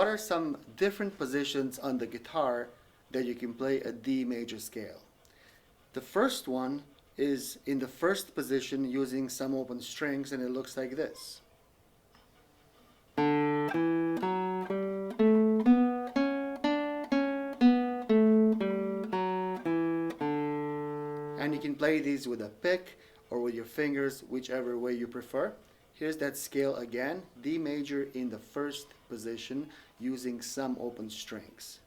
what are some different positions on the guitar that you can play a D major scale? The first one is in the first position using some open strings, and it looks like this. And you can play these with a pick or with your fingers, whichever way you prefer. Here's that scale again, D major in the first position using some open strings.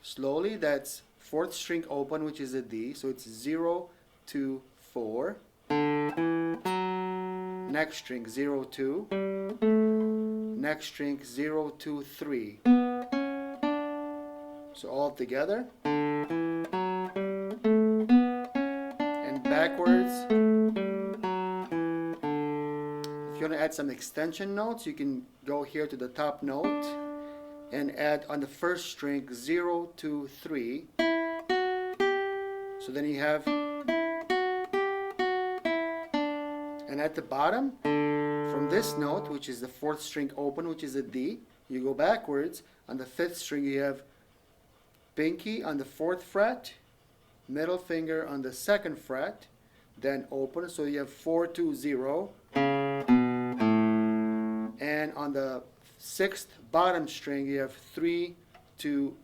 Slowly, that's fourth string open, which is a D, so it's 0, 2, 4. Next string 0, 2. Next string 0, 2, 3. So all together. And backwards. If you want to add some extension notes, you can go here to the top note and add on the first string 0, 2, 3. So then you have, and at the bottom, from this note, which is the fourth string open, which is a D, you go backwards. On the fifth string, you have pinky on the fourth fret, middle finger on the second fret, then open. So you have 4, 2, 0. And on the sixth bottom string, you have 3, 2,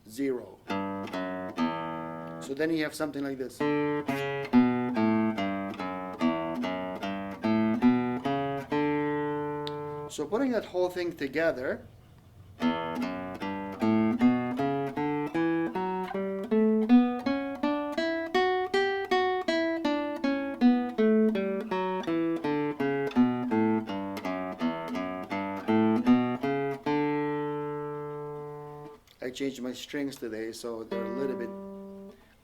0. So then you have something like this. So putting that whole thing together, I changed my strings today, so they're a little bit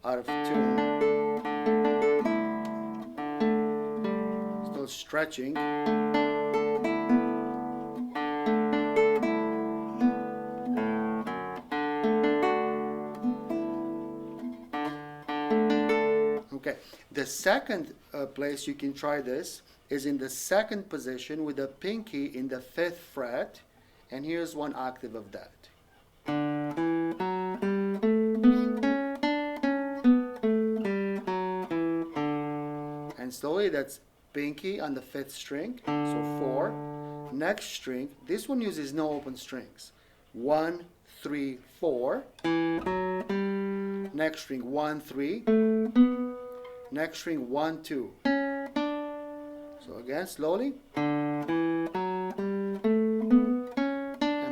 out of tune. Still stretching. Okay, the second place you can try this is in the second position with the pinky in the fifth fret, and here's one octave of that. And slowly, that's pinky on the fifth string, so 4. Next string, this one uses no open strings. 1, 3, 4. Next string 1, 3. Next string 1, 2. So again, slowly. And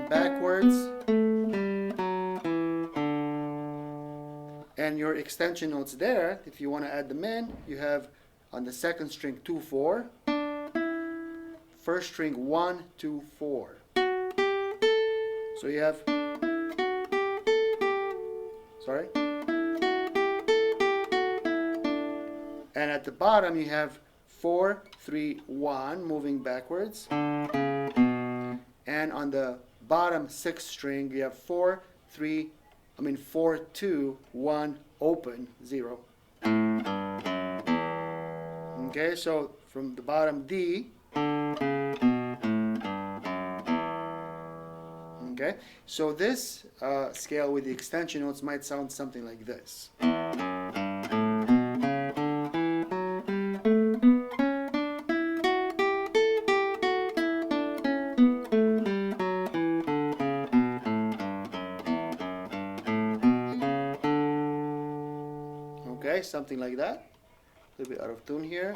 backwards. And your extension notes there, if you want to add them in, you have on the second string 2, 4. First string 1, 2, 4. So you have, sorry. And at the bottom you have 4, 3, 1, moving backwards. And on the bottom sixth string you have 4, 2, 1, open, 0. Okay, so from the bottom D. Okay, so this scale with the extension notes might sound something like this. Okay, something like that. A little bit out of tune here.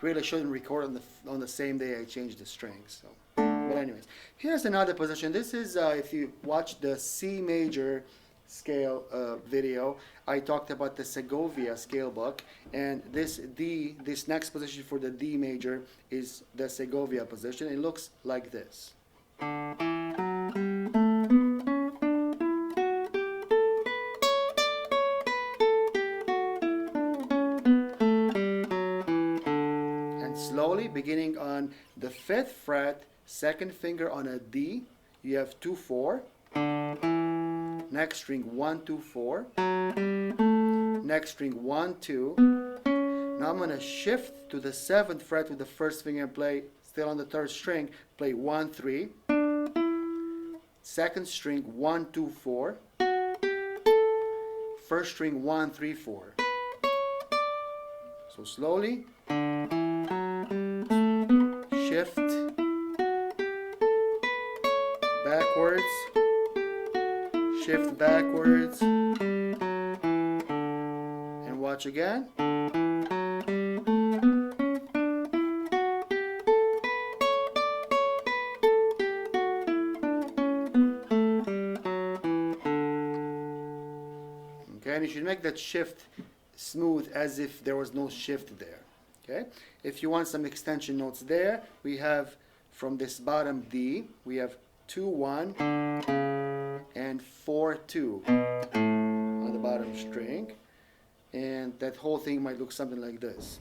Really shouldn't record on the same day I changed the strings. So, but anyways, here's another position. This is if you watch the C major scale video, I talked about the Segovia scale book, and this next position for the D major is the Segovia position. It looks like this. And slowly, beginning on the 5th fret, second finger on a D, you have 2, 4, next string 1, 2, 4, next string 1, 2. Now I'm going to shift to the 7th fret with the first finger and play, still on the 3rd string, play 1, 3, second string 1, 2, 4, first string 1, 3, 4. So slowly, shift, backwards, shift backwards, and watch again. Okay, and you should make that shift smooth as if there was no shift there. Okay, if you want some extension notes there, we have from this bottom D, we have 2, 1 and 4, 2 on the bottom string, and that whole thing might look something like this.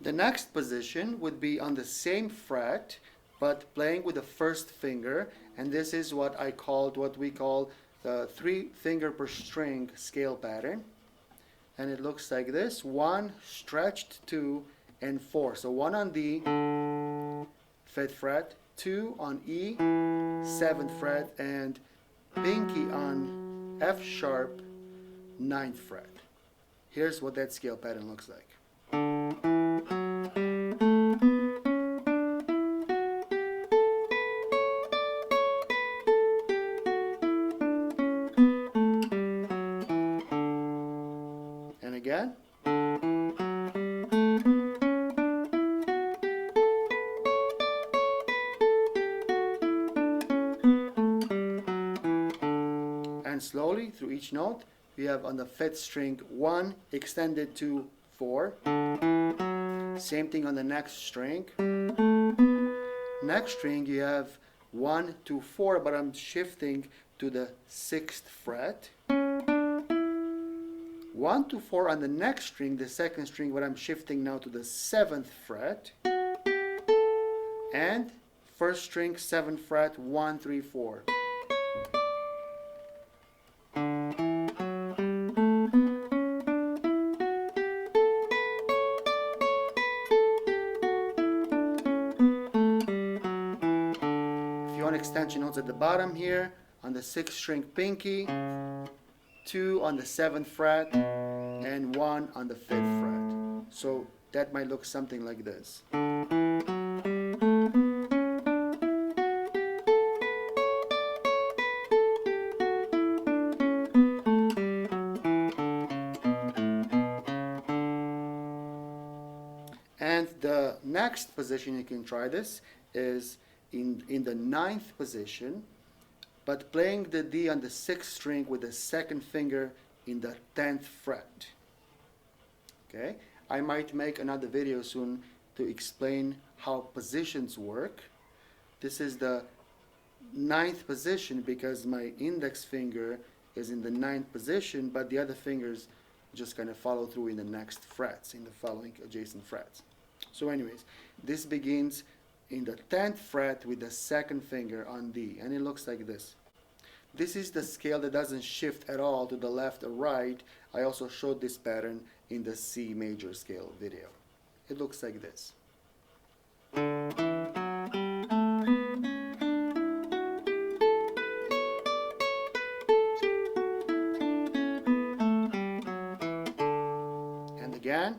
The next position would be on the same fret, but playing with the first finger, and this is what we call the 3 finger per string scale pattern, and it looks like this: 1 stretched, 2 and 4. So 1 on D, 5th fret, 2 on E, 7th fret, and pinky on F sharp, 9th fret. Here's what that scale pattern looks like. And again. And slowly through each note, we have on the 5th string 1 extended to 4. Same thing on the next string. Next string you have 1 to 4, but I'm shifting to the 6th fret. 1 to 4 on the next string, the 2nd string, but I'm shifting now to the 7th fret. And 1st string, 7th fret, 1, 3, 4. Extension notes at the bottom here, on the 6th string pinky, 2 on the 7th fret, and 1 on the 5th fret. So that might look something like this. And the next position you can try this is in the 9th position, but playing the D on the 6th string with the 2nd finger in the 10th fret. Okay, I might make another video soon to explain how positions work. This is the 9th position because my index finger is in the 9th position, but the other fingers just kind of follow through in the next frets, in the following adjacent frets. So anyways, this begins in the 10th fret with the 2nd finger on D, and it looks like this. This is the scale that doesn't shift at all to the left or right. I also showed this pattern in the C major scale video. It looks like this. And again.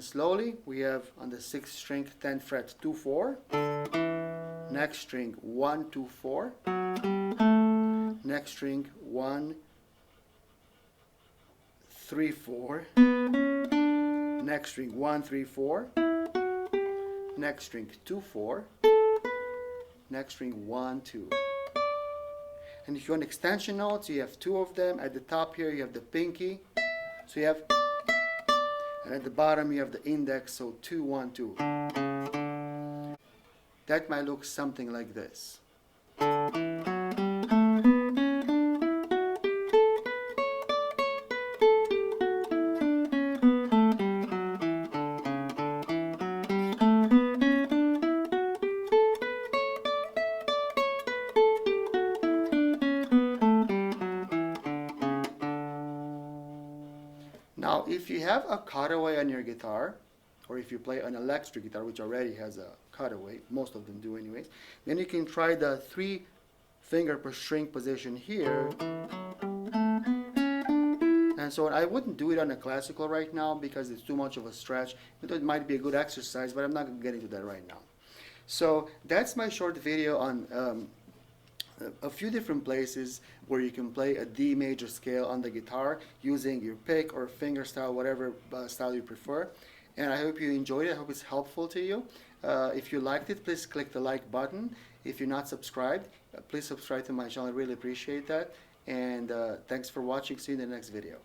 Slowly, we have on the 6th string, 10th fret, 2, 4. Next string, 1, 2, 4. Next string, 1, 3, 4. Next string, 1, 3, 4. Next string, 2, 4. Next string, 1, 2. And if you want extension notes, you have two of them. At the top here, you have the pinky. So you have, and at the bottom, you have the index. So 2, 1, 2. That might look something like this. Now, if you have a cutaway on your guitar, or if you play an electric guitar, which already has a cutaway, most of them do anyways, then you can try the 3 finger per string position here. And so I wouldn't do it on a classical right now because it's too much of a stretch. It might be a good exercise, but I'm not going to get into that right now. So that's my short video on a few different places where you can play a D major scale on the guitar using your pick or finger style, whatever style you prefer. And I hope you enjoyed it. I hope it's helpful to you. If you liked it, please click the like button. If you're not subscribed, please subscribe to my channel. I really appreciate that. And thanks for watching. See you in the next video.